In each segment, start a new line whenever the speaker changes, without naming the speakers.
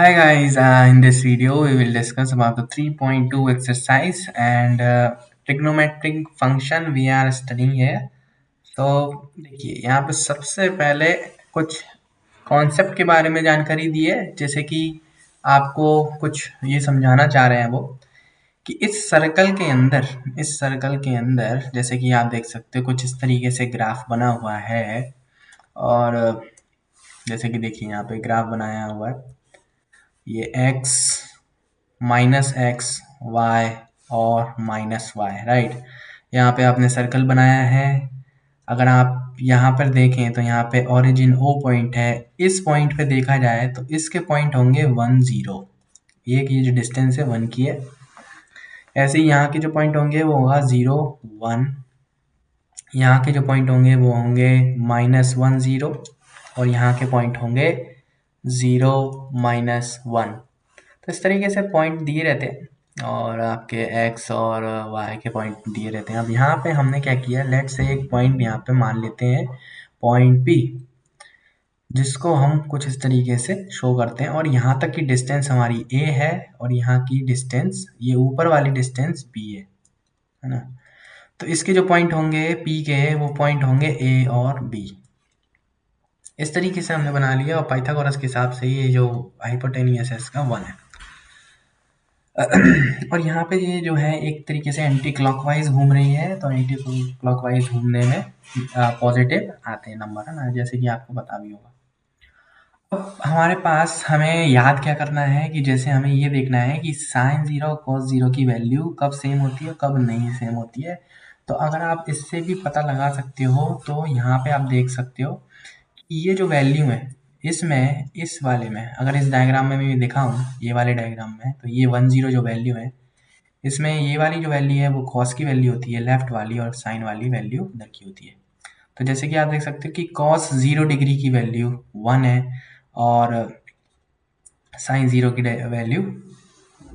Hi guys, in this video we will discuss about the 3.2 exercise and trigonometric function we are studying here. तो देखिए यहाँ पे सबसे पहले कुछ कॉन्सेप्ट के बारे में जानकारी दी है, जैसे कि आपको कुछ ये समझाना चाह रहे हैं वो कि इस सर्कल के अंदर जैसे कि आप देख सकते हो कुछ इस तरीके से ग्राफ बना हुआ है। और जैसे कि देखिए यहाँ पे ग्राफ बनाया हुआ है, ये x माइनस एक्स वाई और माइनस वाई, राइट। यहाँ पे आपने सर्कल बनाया है। अगर आप यहाँ पर देखें तो यहाँ पे ओरिजिन ओ पॉइंट है। इस पॉइंट पे देखा जाए तो इसके पॉइंट होंगे 1 0। एक ये जो डिस्टेंस है 1 की है। ऐसे ही यहाँ के जो पॉइंट होंगे वो होगा 0 1। यहाँ के जो पॉइंट होंगे वो होंगे -1 0 और यहाँ के पॉइंट होंगे 0 -1। तो इस तरीके से पॉइंट दिए रहते हैं और आपके x और y के पॉइंट दिए रहते हैं। अब यहाँ पे हमने क्या किया, लेट से एक पॉइंट यहाँ पे मान लेते हैं पॉइंट P, जिसको हम कुछ इस तरीके से शो करते हैं। और यहाँ तक की डिस्टेंस हमारी a है और यहाँ की डिस्टेंस, ये ऊपर वाली डिस्टेंस b है ना। तो इसके जो पॉइंट होंगे P के, वो पॉइंट होंगे a और b। इस तरीके से हमने बना लिया और पाइथागोरस के हिसाब से ये जो हाइपोटेन्यूस है इसका 1 है। और यहाँ पे ये जो है एक तरीके से एंटी क्लॉकवाइज घूम रही है, तो एंटी क्लॉकवाइज घूमने में पॉजिटिव आते हैं नंबर, है ना, जैसे कि आपको पता भी होगा। अब हमारे पास हमें याद क्या करना है कि जैसे हमें ये देखना है कि साइन जीरो और कॉस जीरो की वैल्यू कब सेम होती है कब नहीं सेम होती है। तो अगर आप इससे भी पता लगा सकते हो तो यहाँ पे आप देख सकते हो कि ये जो वैल्यू है इसमें, इस वाले में, अगर इस डायग्राम में मैं दिखाऊं, ये वाले डायग्राम में, तो ये 1 0 जो वैल्यू है इसमें, ये वाली जो वैल्यू है वो कॉस की वैल्यू होती है लेफ्ट वाली, और साइन वाली वैल्यू इधर की होती है। तो जैसे कि आप देख सकते हो कि कॉस 0 डिग्री की वैल्यू 1 है और साइन 0 की वैल्यू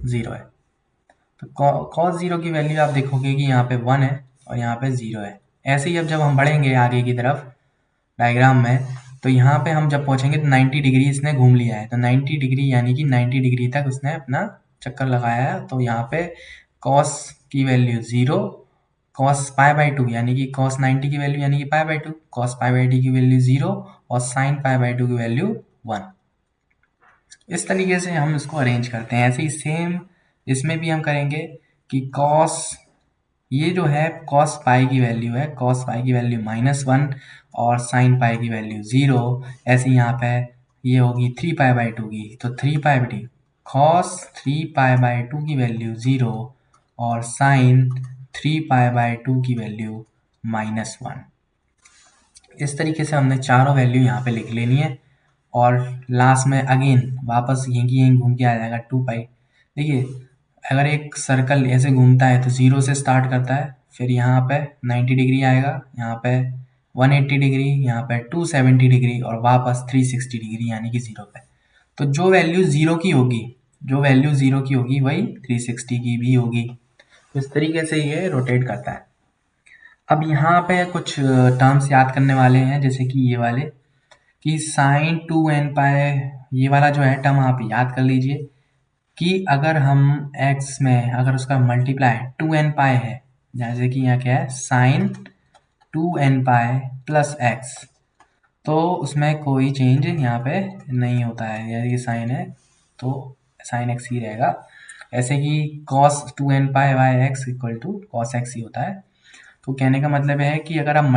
0 है। तो कॉस 0 की वैल्यू आप देखोगे कि यहाँ पे 1 है और यहाँ पे 0 है। ऐसे ही अब जब हम बढ़ेंगे आगे की तरफ डायग्राम में, तो यहाँ पे हम जब पहुँचेंगे तो 90 डिग्री इसने घूम लिया है। तो 90 डिग्री यानी कि 90 डिग्री तक उसने अपना चक्कर लगाया है। तो यहाँ पे कॉस की वैल्यू 0, कॉस पाई बाई 2 यानी कि कॉस 90 की वैल्यू यानी कि pi by 2, cos pi by 2 की वैल्यू 0 और साइन पाई बाई 2 की वैल्यू 1। इस तरीके से हम इसको अरेंज करते हैं। ऐसे ही सेम इसमें भी हम करेंगे कि कॉस, ये जो है कॉस पाई की वैल्यू है, कॉस पाई की वैल्यू -1 और साइन पाई की वैल्यू 0। ऐसे यहाँ पे ये होगी 3 पाई बाई 2 की, तो 3 pi by 2, cos 3 pi by 2 की वैल्यू 0 और साइन 3 पाई बाई 2 की वैल्यू -1। इस तरीके से हमने चारों वैल्यू यहाँ पे लिख लेनी है और लास्ट में अगेन वापस यहीं की यहीं घूम के आ जाएगा 2 पाई। देखिए अगर एक सर्कल ऐसे घूमता है तो 0 से स्टार्ट करता है, फिर यहाँ पे 90 डिग्री आएगा, यहाँ पे 180 डिग्री, यहाँ पे 270 डिग्री और वापस 360 डिग्री यानी कि 0 पे। तो जो वैल्यू 0 की होगी, जो वैल्यू 0 की होगी वही 360 की भी होगी। तो इस तरीके से ये रोटेट करता है। अब यहाँ पे कुछ टर्म्स याद करने वाले हैं, जैसे कि ये वाले कि साइन 2n पाई, ये वाला जो है टर्म आप याद कर लीजिए कि अगर हम x में अगर उसका मल्टीप्लाई 2n पाई है, जैसे कि यहाँ क्या है sign 2n pi plus x, तो उसमें कोई चेंज यहाँ पे नहीं होता है, यानी कि साइन है तो साइन x ही रहेगा। ऐसे कि cos 2n pi by x equal to cos x ही होता है। तो कहने का मतलब है कि अगर आप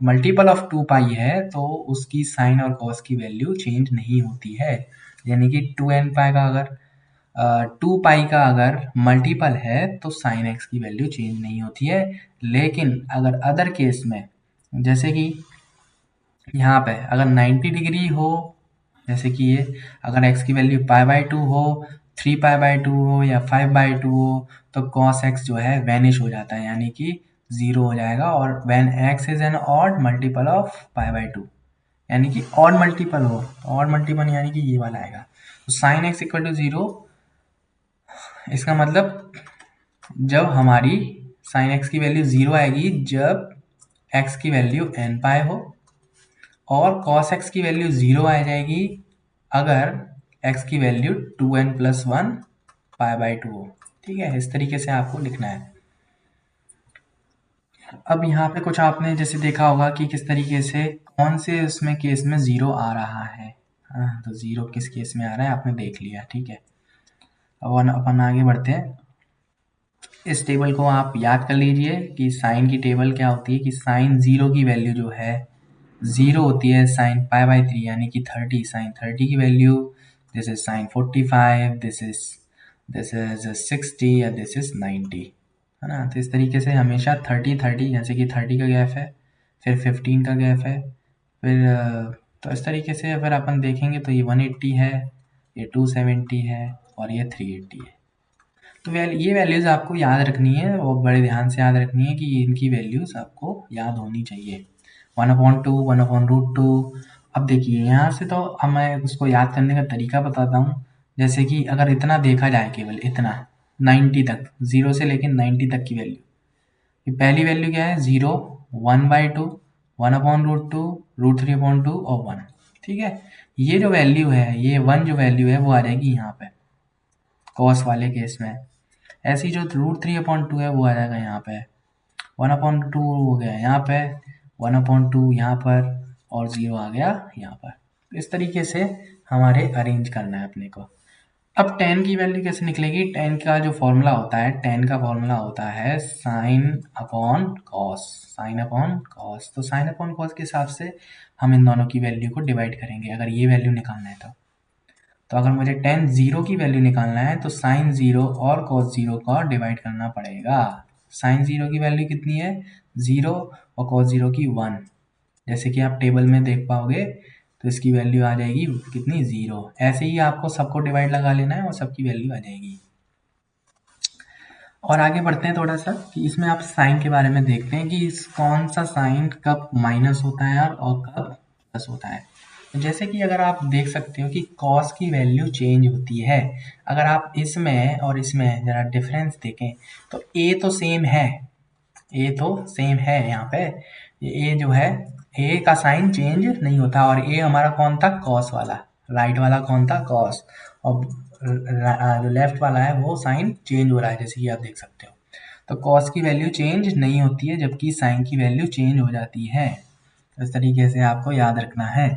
मल्टीपल ऑफ 2 पाई है तो उसकी साइन और कॉस की वैल्यू चेंज नहीं होती है। यानी कि 2n पाई का अगर 2 पाई का अगर मल्टीपल है तो साइन एक्स की वैल्यू चेंज नहीं होती है। लेकिन अगर अदर केस में, जैसे कि यहाँ पे अगर 90 डिग्री हो, जैसे कि ये अगर x की वैल्यू पाई बाई 2 हो, 3 पाई बाई 2 हो या 5 बाई 2 हो, तो cos x जो है वैनिश हो जाता है, यानी कि 0 हो जाएगा। और when x is an odd multiple of pi by 2, यानी कि ऑड मल्टीपल हो, ऑड मल्टीपल यानी कि ये वाला आएगा। तो साइन एक्स इक्वल टू 0, इसका मतलब जब हमारी साइन एक्स की वैल्यू 0 आएगी जब x की वैल्यू n पाई हो, और cos x की वैल्यू 0 आ जाएगी अगर x की वैल्यू 2n+1 π/2 हो। ठीक है, इस तरीके से आपको लिखना है। अब यहाँ पे कुछ आपने जैसे देखा होगा कि किस तरीके से कौन से उसमें केस में ज़ीरो आ रहा है। हाँ, तो ज़ीरो किस केस में आ रहा है आपने देख लिया। ठीक है, अब अपन आगे बढ़ते हैं। इस टेबल को आप याद कर लीजिए कि साइन की टेबल क्या होती है कि साइन ज़ीरो की वैल्यू जो है ज़ीरो होती है साइन π/3 यानी कि 30। साइन 30 की value this is sine 45, this is 60 या दिस इज 90, है ना। तो इस तरीके से हमेशा 30 जैसे कि 30 का गैप है, फिर 15 का गैप है, फिर तो इस तरीके से अगर अपन देखेंगे तो ये 180 है, ये 270 है और ये 380 है। तो ये वैल्यूज़ आपको याद रखनी है और बड़े ध्यान से याद रखनी है कि इनकी वैल्यूज़ आपको याद होनी चाहिए। 1/2, 1/√2। अब देखिए यहाँ से तो अब मैं उसको याद करने का तरीका बताता हूँ। जैसे कि अगर इतना देखा जाए, केवल इतना 90 तक, 0 से लेकर 90 तक की वैल्यू, ये पहली वैल्यू क्या है 0, 1/2, 1/√2, √3/2 और 1। ठीक है, ये जो वैल्यू है, ये 1 जो वैल्यू है वो आ जाएगी यहाँ पे कॉस वाले केस में। ऐसी जो √3/2 है वो आ जाएगा यहाँ पे, 1/2 हो गया यहाँ पे, 1/2 यहाँ पर और 0 आ गया यहाँ पर। इस तरीके से हमारे अरेंज करना है अपने को। अब tan की वैल्यू कैसे निकलेगी? tan का जो फॉर्मूला होता है, tan का फॉर्मूला होता है sine upon cos, sine upon cos. तो साइन अपॉन कॉस के हिसाब से हम इन दोनों की वैल्यू को डिवाइड करेंगे अगर ये वैल्यू निकालना है तो अगर मुझे tan 0 की वैल्यू निकालना है तो साइन 0 और cos 0 का डिवाइड करना पड़ेगा। साइन 0 की वैल्यू कितनी है 0 और cos 0 की 1, जैसे कि आप टेबल में देख पाओगे। तो इसकी वैल्यू आ जाएगी कितनी 0। ऐसे ही आपको सबको डिवाइड लगा लेना है और सबकी वैल्यू आ जाएगी। और आगे बढ़ते हैं थोड़ा सा कि इसमें आप साइन के बारे में देखते हैं कि कौन सा साइन कब माइनस होता है और कब प्लस होता है। तो जैसे कि अगर आप देख सकते हो कि कॉस की वैल्यू चेंज होती है। अगर आप इसमें और इसमें ज़रा डिफरेंस देखें तो ए तो सेम है, ए तो सेम है यहाँ पे। ए जो है, ए का साइन चेंज नहीं होता और ए हमारा कौन था कॉस वाला, राइट वाला कौन था कॉस, और जो लेफ्ट वाला है वो साइन चेंज हो रहा है जैसे कि आप देख सकते हो। तो कॉस की वैल्यू चेंज नहीं होती है जबकि साइन की वैल्यू चेंज हो जाती है। इस तरीके से आपको याद रखना है।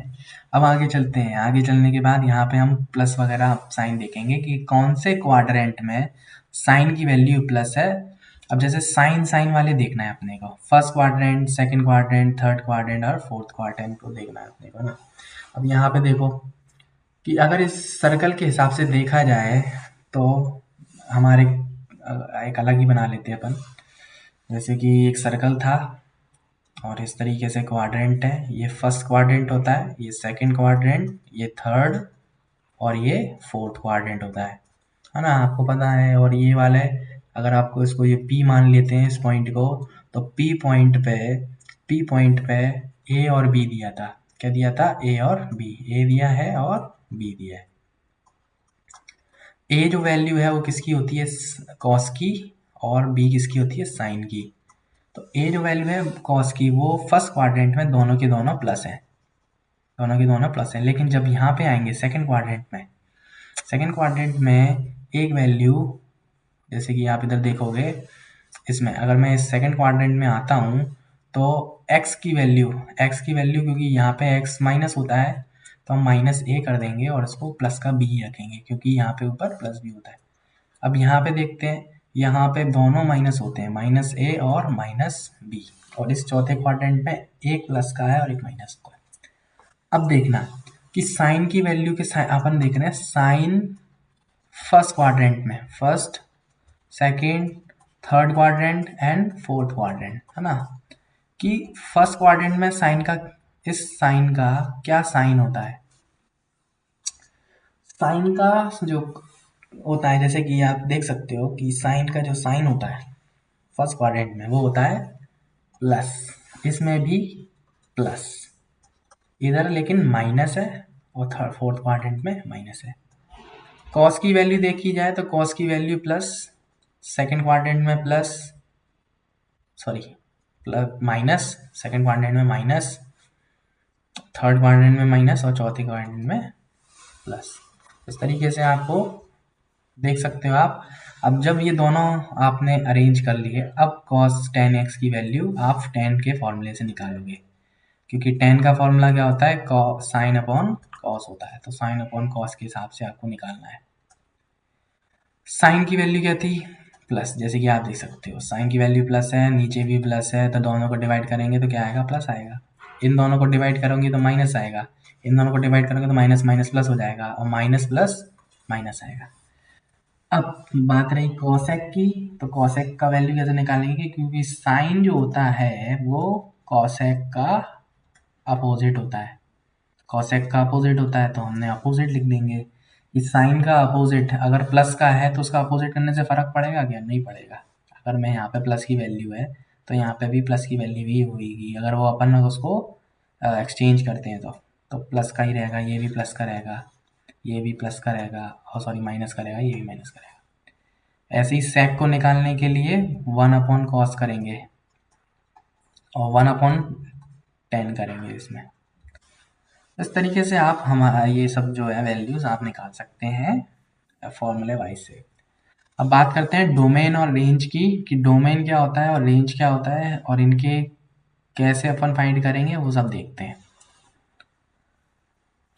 अब आगे चलते हैं, आगे चलने के बाद यहाँ पे हम प्लस वगैरह साइन देखेंगे कि कौन से क्वाड्रेंट में साइन की वैल्यू प्लस है। अब जैसे साइन साइन वाले देखना है अपने को, first quadrant, second quadrant, third quadrant और फोर्थ क्वाड्रेंट को देखना है अपने को ना। अब यहाँ पे देखो कि अगर इस सर्कल के हिसाब से देखा जाए तो हमारे एक अलग ही बना लेते हैं अपन। जैसे कि एक सर्कल था और इस तरीके से क्वाड्रेंट है, ये फर्स्ट क्वाड्रेंट होता है, ये सेकंड क्वाड्रेंट, ये थर्ड और ये फोर्थ क्वाड्रेंट होता है ना, आपको पता है। और ये वाले अगर आपको इसको ये P मान लेते हैं इस पॉइंट को, तो P पॉइंट पे A और B दिया था। क्या दिया था? A और B, A दिया है और B दिया है। A जो वैल्यू है वो किसकी होती है? कॉस की, और B किसकी होती है? साइन की। तो A जो वैल्यू है कॉस की वो फर्स्ट क्वाड्रेंट में दोनों के दोनों प्लस हैं, दोनों के दोनों प्लस हैं। लेकिन जब यहाँ पे आएंगे सेकंड क्वाड्रेंट में, सेकंड क्वाड्रेंट में एक वैल्यू, जैसे कि आप इधर देखोगे इसमें, अगर मैं इस सेकंड क्वाड्रेंट में आता हूँ तो x की वैल्यू क्योंकि यहाँ पे x माइनस होता है तो हम माइनस a कर देंगे और इसको प्लस का b रखेंगे क्योंकि यहाँ पे ऊपर प्लस b होता है। अब यहाँ पे देखते हैं, यहाँ पे दोनों माइनस होते हैं, माइनस a और माइनस b, और इस चौथे क्वाड्रेंट में एक प्लस का है और एक माइनस का है। अब देखना कि साइन की वैल्यू के अपन देख रहे हैं साइन फर्स्ट क्वाड्रेंट में, first, second, third quadrant and fourth quadrant, है ना। कि फर्स्ट क्वाड्रेंट में साइन का, इस साइन का क्या साइन होता है? साइन का जो होता है, जैसे कि आप देख सकते हो कि साइन का जो साइन होता है फर्स्ट क्वाड्रेंट में वो होता है प्लस, इसमें भी प्लस, इधर लेकिन माइनस है और थर्ड फोर्थ क्वाड्रेंट में माइनस है। कॉस की वैल्यू देखी जाए तो कॉस की वैल्यू प्लस, सेकंड क्वाड्रेंट में plus, sorry plus minus, second quadrant में माइनस, थर्ड क्वाड्रेंट में माइनस और चौथे क्वाड्रेंट में प्लस। इस तरीके से आपको देख सकते हो आप। अब जब ये दोनों आपने अरेंज कर लिए, अब cos 10x की वैल्यू आप tan के फॉर्मूले से निकालोगे, क्योंकि tan का फॉर्मूला क्या होता है, साइन अपॉन कॉस होता है, तो साइन अपॉन कॉस के हिसाब से आपको निकालना है। साइन की वैल्यू क्या थी, प्लस, जैसे कि आप देख सकते हो साइन की वैल्यू प्लस है, नीचे भी प्लस है, तो दोनों को डिवाइड करेंगे तो क्या आएगा, प्लस आएगा। इन दोनों को डिवाइड करोगे तो माइनस आएगा, इन दोनों को डिवाइड करोगे तो माइनस माइनस प्लस हो जाएगा, और माइनस प्लस माइनस आएगा। अब बात रही कॉसेक की, तो कॉसेक का वैल्यू कैसे निकालेंगे, क्योंकि साइन जो होता है वो कॉसेक का अपोजिट होता है, कॉसेक का अपोजिट होता है, तो हमने अपोजिट लिख देंगे कि साइन का अपोजिट अगर प्लस का है तो उसका अपोजिट करने से फर्क पड़ेगा क्या, नहीं पड़ेगा। अगर मैं यहाँ पे प्लस की वैल्यू है तो यहाँ पे भी प्लस की वैल्यू ही होगी, अगर वो अपन उसको एक्सचेंज करते हैं तो प्लस का ही रहेगा, ये भी प्लस का रहेगा, ये भी प्लस का रहेगा, और सॉरी माइनस का रहेगा, ये भी माइनस का रहेगा। ऐसे ही सेक को निकालने के लिए 1 अपॉन कॉस करेंगे और 1/10 करेंगे इसमें। इस तरीके से आप हमारा ये सब जो है वैल्यूज आप निकाल सकते हैं फॉर्मूले वाइज से। अब बात करते हैं डोमेन और रेंज की, कि डोमेन क्या होता है और रेंज क्या होता है, और इनके कैसे अपन फाइंड करेंगे वो सब देखते हैं।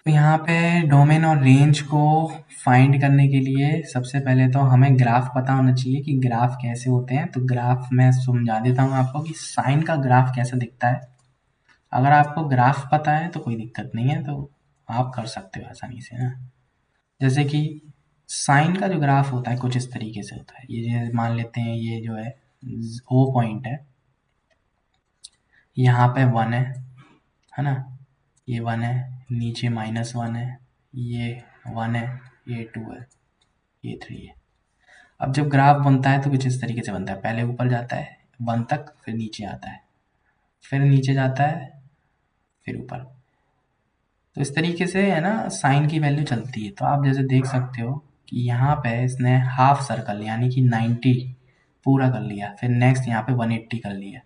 तो यहाँ पे डोमेन और रेंज को फाइंड करने के लिए सबसे पहले तो हमें ग्राफ पता होना चाहिए कि ग्राफ कैसे होते हैं। तो ग्राफ मैं समझा देता हूँ आपको कि साइन का ग्राफ कैसे दिखता है। अगर आपको ग्राफ पता है तो कोई दिक्कत नहीं है, तो आप कर सकते हो आसानी से ना। जैसे कि साइन का जो ग्राफ होता है कुछ इस तरीके से होता है, ये मान लेते हैं ये जो है ओ पॉइंट है, यहाँ पे 1 है ना, ये 1 है, नीचे -1 है, ये 1 है, ये 2 है, ये 3 है। अब जब ग्राफ बनता है तो कुछ इस तरीके से बनता है, पहले ऊपर जाता है 1 तक, फिर नीचे आता है, फिर नीचे जाता है, फिर ऊपर। तो इस तरीके से है ना साइन की वैल्यू चलती है। तो आप जैसे देख सकते हो कि यहाँ पे इसने हाफ सर्कल यानी कि 90 पूरा कर लिया, फिर नेक्स्ट यहाँ पे 180 कर लिया,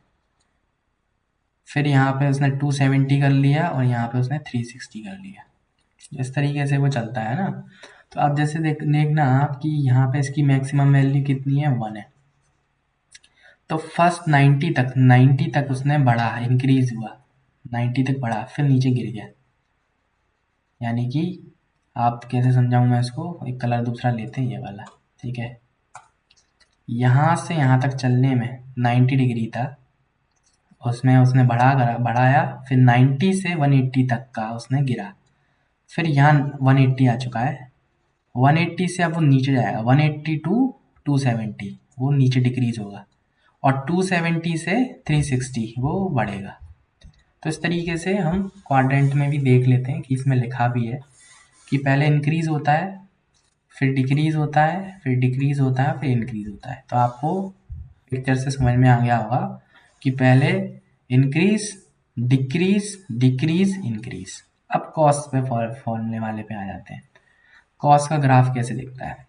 फिर यहाँ पे उसने 270 कर लिया, और यहाँ पे उसने 360 कर लिया। इस तरीके से वो चलता है ना। तो आप जैसे देखना आप कि यहाँ पे इसकी मैक्सिमम वैल्यू कितनी है, 1 है। तो फर्स्ट 90 तक उसने बढ़ा, इंक्रीज हुआ, 90 तक बढ़ा, फिर नीचे गिर गया। यानी कि आप कैसे समझाऊँ मैं इसको, एक कलर दूसरा लेते हैं, ये वाला, ठीक है। यहाँ से यहाँ तक चलने में 90 डिग्री था, उसमें उसने बढ़ाया, फिर 90 से 180 तक का उसने गिरा, फिर यहाँ 180 आ चुका है, 180 से अब वो नीचे जाएगा, 180 टू 270 वो नीचे डिक्रीज होगा, और 270 से 360 वो बढ़ेगा। तो इस तरीके से हम क्वाड्रेंट में भी देख लेते हैं कि इसमें लिखा भी है कि पहले इंक्रीज होता है, फिर डिक्रीज होता है, फिर डिक्रीज होता है, फिर इंक्रीज होता है। तो आपको पिक्चर से समझ में आ गया होगा कि पहले इंक्रीज, डिक्रीज, डिक्रीज, इंक्रीज। अब कॉस पे फॉर्मूले वाले पे आ जाते हैं। कॉस का ग्राफ कैसे दिखता है,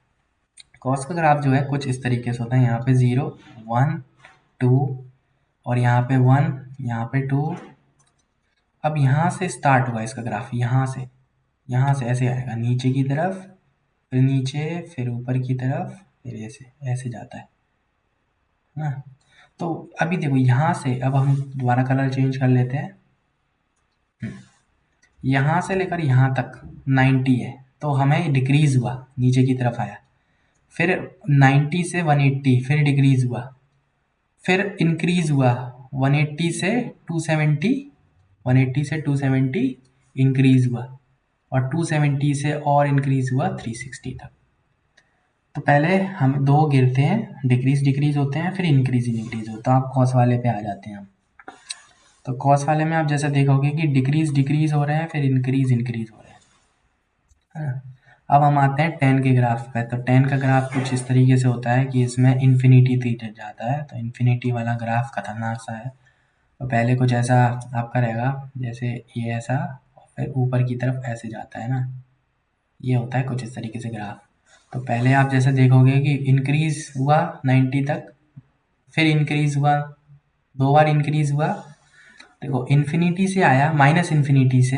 कॉस का ग्राफ जो है कुछ इस तरीके से होता है, यहाँ पे 0 1 2, और यहाँ पे 1, यहाँ पे 2। अब यहाँ से स्टार्ट हुआ इसका ग्राफ, यहाँ से ऐसे आएगा नीचे की तरफ, फिर नीचे, फिर ऊपर की तरफ, फिर ऐसे ऐसे जाता है ना। तो अभी देखो यहाँ से, अब हम दोबारा कलर चेंज कर लेते हैं। यहाँ से लेकर यहाँ तक 90 है, तो हमें डिक्रीज हुआ, नीचे की तरफ आया, फिर 90 से 180, फिर डिक्रीज हुआ, फिर इंक्रीज हुआ 180 से 270, 180 से 270 इंक्रीज हुआ, और 270 से और इंक्रीज हुआ 360 तक। तो पहले हम दो गिरते हैं, डिक्रीज डिक्रीज होते हैं, फिर इंक्रीज इंक्रीज होता है। आप कॉस वाले पे आ जाते हैं। तो कॉस वाले में आप जैसे देखोगे कि डिक्रीज डिक्रीज हो रहे हैं, फिर इंक्रीज इंक्रीज हो रहे हैं, है ना। अब हम आते हैं टेन के ग्राफ पे। तो टेन का ग्राफ कुछ इस तरीके से होता है कि इसमें इन्फिनिटी तक जाता है। तो इन्फिनिटी वाला ग्राफ खतरनाक सा है। तो पहले कुछ ऐसा आपका रहेगा, जैसे ये ऐसा, फिर ऊपर की तरफ ऐसे जाता है ना, ये होता है कुछ इस तरीके से ग्राफ। तो पहले आप जैसे देखोगे कि इंक्रीज हुआ 90 तक, फिर इंक्रीज हुआ, दो बार इंक्रीज हुआ। देखो इन्फिनिटी से आया, माइनस इन्फिनिटी से,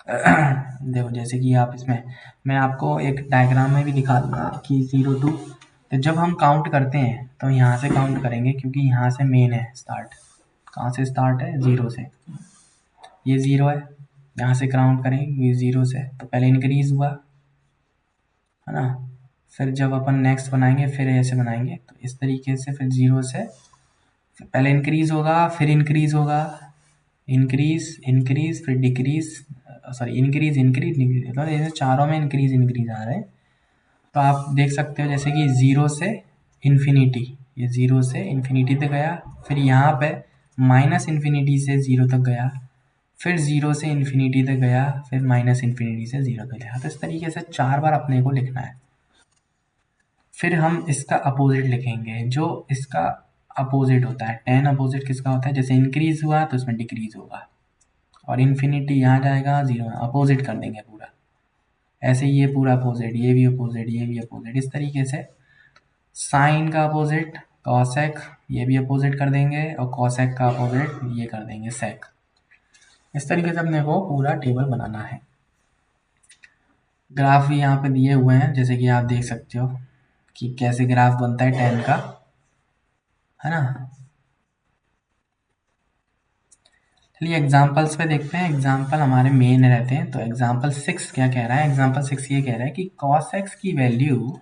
देखो जैसे कि आप इसमें, मैं आपको एक डायग्राम में भी दिखा दूंगा कि 0 टू, तो जब हम काउंट करते हैं तो यहाँ से काउंट करेंगे क्योंकि यहाँ से मेन है स्टार्ट। कहाँ से स्टार्ट है? 0 से। ये 0 है, यहाँ से काउंट करेंगे ये 0 से, तो पहले इंक्रीज हुआ है ना। फिर जब अपन नेक्स्ट बनाएंगे फिर ऐसे बनाएंगे, तो इस तरीके से फिर 0 से पहले इंक्रीज होगा, फिर इंक्रीज होगा, इंक्रीज इंक्रीज फिर decrease, sorry increase increase decrease, मतलब ऐसे चारों में इंक्रीज इंक्रीज आ रहे हैं। तो आप देख सकते हो जैसे कि 0 से इन्फिनिटी, ये 0 से इन्फिनिटी तक गया, फिर यहाँ पे माइनस इन्फिनिटी से 0 तक गया, फिर 0 से इन्फिनिटी तक गया, फिर माइनस इन्फिनिटी से 0 तक गया। तो इस तरीके से 4 बार अपने को लिखना है। फिर हम इसका अपोजिट लिखेंगे, जो इसका अपोजिट होता है। टेन अपोजिट किसका होता है? जैसे इंक्रीज हुआ तो इसमें डिक्रीज होगा, और इन्फिनिटी यहाँ जाएगा 0 में, अपोजिट कर देंगे पूरा। ऐसे ही ये पूरा अपोजिट, ये भी अपोजिट, ये भी अपोजिट, इस तरीके से। साइन का अपोजिट कॉसेक, ये भी अपोजिट कर देंगे, और कॉसेक का अपोजिट ये कर देंगे सेक। इस तरीके से अपने को पूरा टेबल बनाना है। ग्राफ भी यहाँ पे दिए हुए हैं, जैसे कि आप देख सकते हो कि कैसे ग्राफ बनता है टेन का, है ना। चलिए एग्जाम्पल्स पे देखते हैं। एग्जाम्पल हमारे मेन रहते हैं, तो एग्जाम्पल 6 क्या कह रहा है? एग्जाम्पल 6 ये कह रहा है कि कॉस एक्स की वैल्यू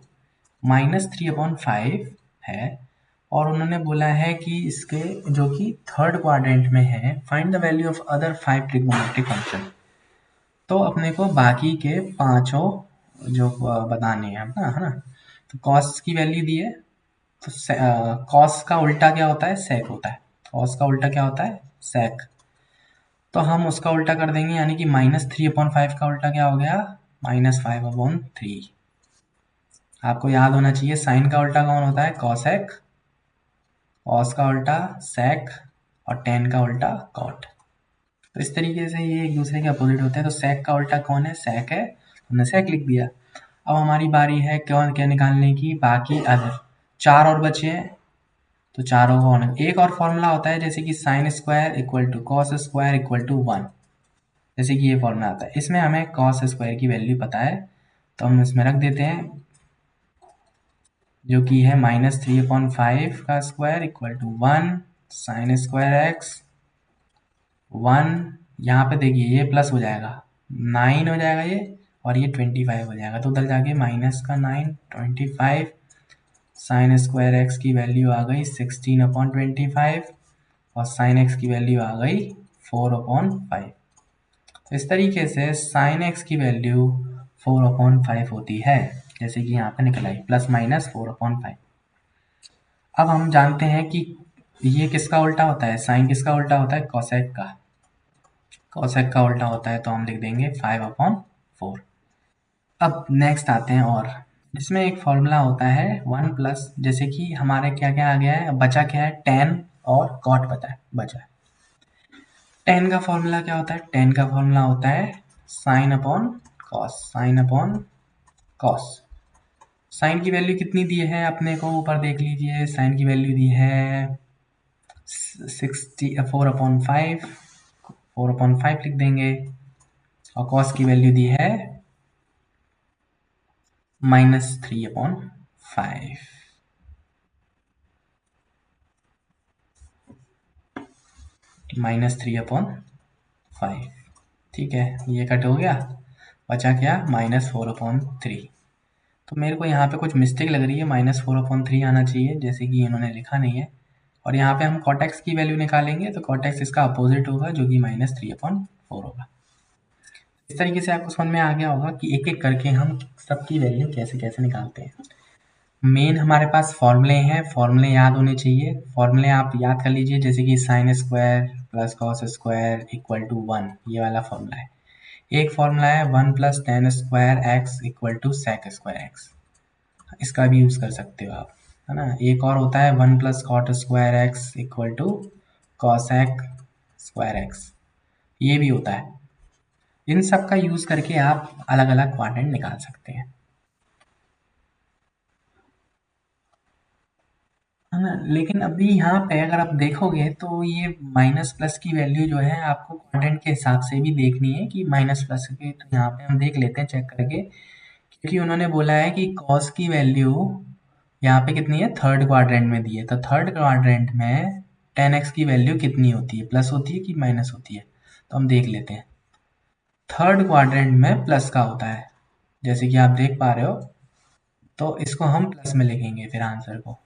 -3/5 है, और उन्होंने बोला है कि इसके जो कि थर्ड क्वाड्रेंट में है, find the value of other 5 trigonometric function. तो अपने को बाकी के पांचों जो बताने हैं ना, है ना। तो कॉस की वैल्यू दी है, तो कॉस का उल्टा क्या होता है? सेक होता है। कॉस का उल्टा क्या होता है? सेक। तो हम उसका उल्टा कर देंगे, यानी कि -3/5 का उल्टा क्या हो गया? -5/3। आपको याद होना चाहिए साइन का उल्टा कौन होता है? कॉसेक, कॉस का उल्टा सेक, और टेन का उल्टा कॉट। तो इस तरीके से ये एक दूसरे के अपोजिट होते हैं। तो सेक का उल्टा कौन है? सेक है, हमने सेक लिख दिया। अब हमारी बारी है कौन क्या निकालने की? बाकी अदर चार और बचे हैं, तो चारों को होना। एक और फॉर्मूला होता है जैसे कि sine square equal to cos square equal to 1, जैसे कि ये फॉर्मूला आता है। इसमें हमें कॉस स्क्वायर की वैल्यू पता है, तो हम इसमें रख देते हैं, जो कि है -3/5 का square equal to 1 sine square X 1। यहाँ पे देखिए ये प्लस हो जाएगा, 9 हो जाएगा ये, और ये 25 हो जाएगा, तो उधर जाके माइनस का 9 25 साइन स्क्वायर एक्स की वैल्यू आ गई 16/25, और साइन एक्स की वैल्यू आ गई 4/5। तो इस तरीके से साइन एक्स की वैल्यू 4/5 होती है, जैसे कि यहाँ पे निकल आई +-4/5। अब हम जानते हैं कि ये किसका उल्टा होता है? साइन किसका उल्टा होता है? कॉसेक का। कॉसेक का उल्टा होता है, तो हम लिख देंगे 5/4। अब नेक्स्ट आते हैं, और इसमें एक फॉर्मूला होता है 1+, जैसे कि हमारे क्या क्या आ गया है, बचा क्या है? टेन और कॉट बचा है। टेन का फॉर्मूला क्या होता है? टेन का फॉर्मूला होता है sine upon cos, sine upon cos. Sine की वैल्यू कितनी दी है अपने को? ऊपर देख लीजिए, साइन की वैल्यू दी है 4/5, 4/5 लिख देंगे, और कॉस की वैल्यू दी है -3/5। -3/5, ठीक है, ये कट हो गया, बचा क्या? -4/3। तो मेरे को यहाँ पे कुछ मिस्टेक लग रही है, -4/3 आना चाहिए, जैसे कि इन्होंने लिखा नहीं है। और यहाँ पे हम कॉटेक्स की वैल्यू निकालेंगे, तो कॉटेक्स इसका अपोजिट होगा, जो कि -3/4 होगा। इस तरीके से आपको समझ में आ गया होगा कि एक एक करके हम सबकी वैल्यू कैसे कैसे निकालते हैं। मेन हमारे पास फॉर्मूले हैं, फॉर्मूले याद होने चाहिए। फॉर्मूले आप याद कर लीजिए, जैसे कि sine square plus cos square equal to 1, ये वाला फॉर्मूला है। एक फॉर्मूला है 1 + tan square X equal to sec square X, इसका भी यूज़ कर सकते हो आप, है ना। एक और होता है 1 + cot square X equal to cosec square X, ये भी होता है। इन सब का यूज़ करके आप अलग अलग क्वाड्रेंट निकाल सकते हैं। है ना। लेकिन अभी यहाँ पे अगर आप देखोगे तो ये माइनस प्लस की वैल्यू जो है आपको क्वाड्रेंट के हिसाब से भी देखनी है कि माइनस प्लस की, तो यहाँ पे हम देख लेते हैं चेक करके, क्योंकि उन्होंने बोला है कि कॉस की वैल्यू यहाँ पे कितनी है, थर्ड क्वाड्रेंट में दी है, तो थर्ड क्वाड्रेंट में 10x की वैल्यू कितनी होती है, प्लस होती है कि माइनस होती है, तो हम देख लेते हैं। थर्ड क्वाड्रेंट में प्लस का होता है, जैसे कि आप देख पा रहे हो, तो इसको हम प्लस में लिखेंगे फिर आंसर को,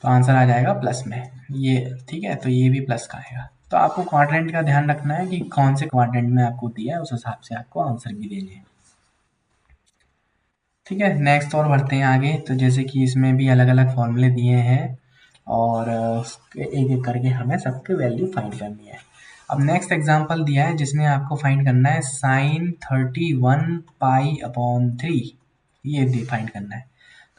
तो आंसर आ जाएगा प्लस में ये। ठीक है, तो ये भी प्लस का आएगा। तो आपको क्वाड्रेंट का ध्यान रखना है कि कौन से क्वाड्रेंट में आपको दिया है, उस हिसाब से आपको आंसर भी देने हैं। ठीक है, नेक्स्ट और बढ़ते हैं आगे। तो जैसे कि इसमें भी अलग अलग फॉर्मूले दिए हैं और उसके एक एक करके हमें सबके वैल्यू फाइंड करनी है। अब नेक्स्ट एग्जांपल दिया है जिसमें आपको फाइंड करना है साइन 31 पाई/3, ये फाइंड करना है।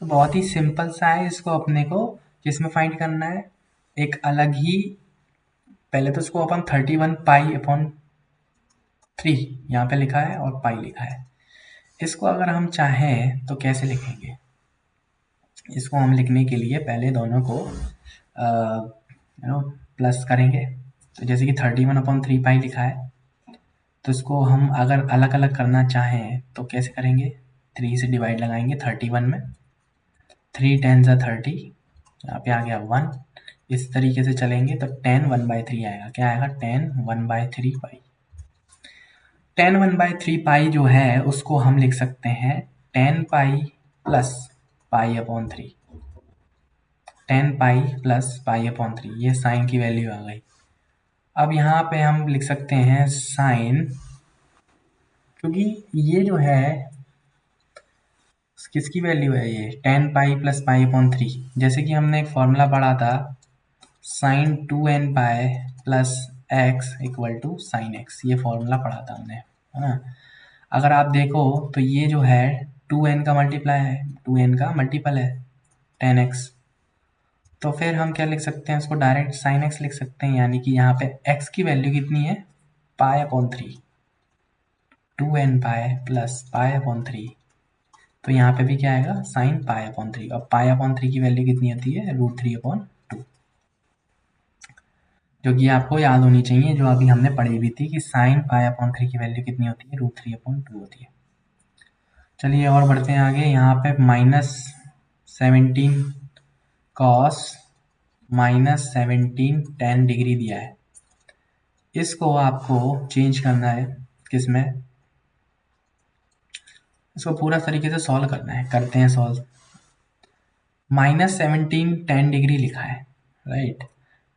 तो बहुत ही सिंपल सा है, इसको अपने को जिसमें फाइंड करना है एक अलग ही, पहले तो इसको अपन 31 पाई/3 यहाँ पे लिखा है और पाई लिखा है। इसको अगर हम चाहें तो कैसे लिखेंगे, इसको हम लिखने के लिए पहले दोनों को प्लस करेंगे। तो जैसे कि 31/3 पाई लिखा है, तो इसको हम अगर अलग अलग करना चाहें तो कैसे करेंगे, 3 से डिवाइड लगाएंगे 31 में, 3×10=30, यहाँ पे आ गया 1, इस तरीके से चलेंगे तो 10 1/3 आएगा। क्या आएगा, 10 1/3 पाई। 10 1/3 पाई जो है उसको हम लिख सकते हैं 10 पाई प्लस पाई/3, 10 पाई प्लस पाई/3, ये साइन की वैल्यू आ गई। अब यहाँ पे हम लिख सकते हैं साइन, क्योंकि ये जो है किसकी वैल्यू है, ये 10 पाई प्लस पाई/3, जैसे कि हमने एक फॉर्मूला पढ़ा था sine 2n pi plus X equal to sine X, ये फॉर्मूला पढ़ा था हमने, है ना। अगर आप देखो तो ये जो है 2n का मल्टीप्लाई है, 2n का मल्टीपल है 10x, तो फिर हम क्या लिख सकते हैं, इसको डायरेक्ट साइन एक्स लिख सकते हैं, यानी कि यहाँ पे x की वैल्यू कितनी है, पाई/3, 2n पाई प्लस पाई/3, तो यहाँ पे भी क्या आएगा, साइन पाई/3, और पाई/3 की वैल्यू कितनी होती है, √3/2, जो कि आपको याद होनी चाहिए, जो अभी हमने पढ़ी भी थी कि साइन पाई/3 की वैल्यू कितनी होती है, √3/2 होती है। चलिए और बढ़ते हैं आगे। यहाँ पे -17 कॉस -17 tan डिग्री दिया है, इसको आपको चेंज करना है किसमें, इसको पूरा तरीके से सॉल्व करना है, करते हैं सॉल्व। -17 tan डिग्री लिखा है, राइट।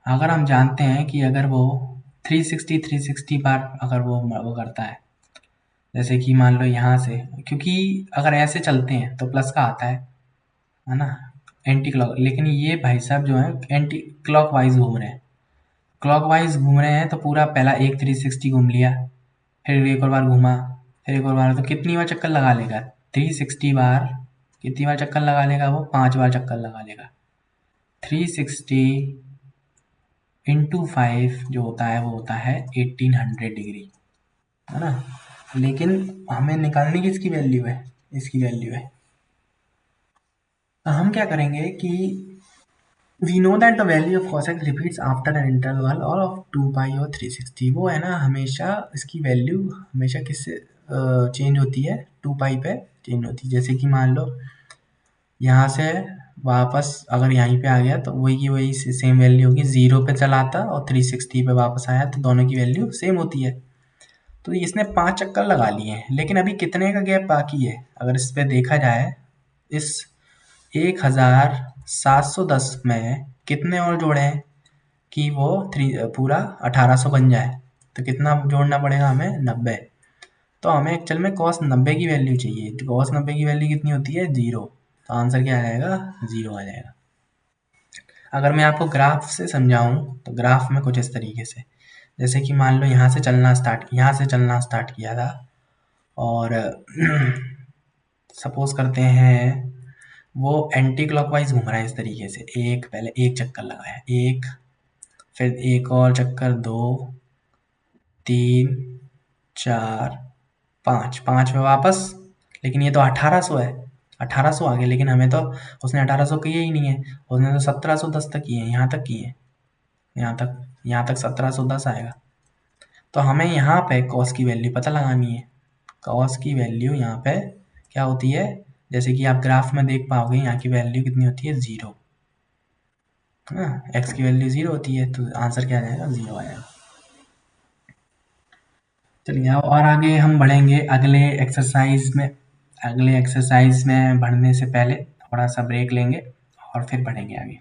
अगर हम जानते हैं कि अगर वो 360 बार अगर वो करता है, जैसे कि मान लो यहाँ से, क्योंकि अगर ऐसे चलते हैं तो प्लस का आता है ना, एंटी क्लॉक, लेकिन ये भाई साहब जो है एंटी क्लॉक वाइज घूम रहे हैं, क्लॉक वाइज घूम रहे हैं, तो पूरा पहला एक 360 घूम लिया, फिर एक और बार घूमा, फिर एक और बार, तो कितनी बार चक्कर लगा लेगा, 360 बार, कितनी बार चक्कर लगा लेगा वो, 5 बार चक्कर लगा लेगा। 360 इंटू 5 जो होता है वो होता है 1800 डिग्री, है ना। लेकिन हमें निकालनी किसकी वैल्यू है, इसकी वैल्यू है। तो हम क्या करेंगे कि we know that the value of cosec repeats after an interval और ऑफ 2 पाई और 360, वो है ना, हमेशा इसकी वैल्यू हमेशा किससे चेंज होती है, 2 पाई पे चेंज होती है। जैसे कि मान लो यहाँ से वापस अगर यहीं पे आ गया तो वही की वही सेम वैल्यू होगी, 0 पे चला था और 360 पे वापस आया, तो दोनों की वैल्यू सेम होती है। तो इसने 5 चक्कर लगा लिए हैं, लेकिन अभी कितने का गैप बाकी है, अगर इस पे देखा जाए, इस 1710 में कितने और जोड़े हैं कि वो पूरा 1800 बन जाए, तो कितना जोड़ना पड़ेगा हमें, 90। तो हमें एक्चुअल में cos 90 की वैल्यू चाहिए, तो cos 90 की वैल्यू कितनी होती है, 0, तो आंसर क्या आ जाएगा, 0 आ जाएगा। अगर मैं आपको ग्राफ से समझाऊं तो ग्राफ में कुछ इस तरीके से, जैसे कि मान लो यहाँ से चलना स्टार्ट किया था, और सपोज करते हैं वो एंटी क्लॉकवाइज घूम रहा है इस तरीके से, पहले एक चक्कर लगाया, एक, फिर एक और चक्कर, 2 3 4 5, 5 में वापस, लेकिन ये तो 1800 है, 1800 आ गए, लेकिन हमें तो उसने 1800 किए ही नहीं है, उसने तो 1710 तक किए हैं, यहाँ तक किए हैं, यहाँ तक 1710 आएगा। तो हमें यहाँ पे कॉस की वैल्यू पता लगानी है। कॉस की वैल्यू यहाँ पे क्या होती है, जैसे कि आप ग्राफ में देख पाओगे, यहाँ की वैल्यू कितनी होती है, 0, है ना। एक्स की वैल्यू 0 होती है, तो आंसर क्या आ जाएगा, 0 आएगा। चलिए अब और आगे हम बढ़ेंगे अगले एक्सरसाइज में बढ़ने से पहले थोड़ा सा ब्रेक लेंगे और फिर बढ़ेंगे आगे।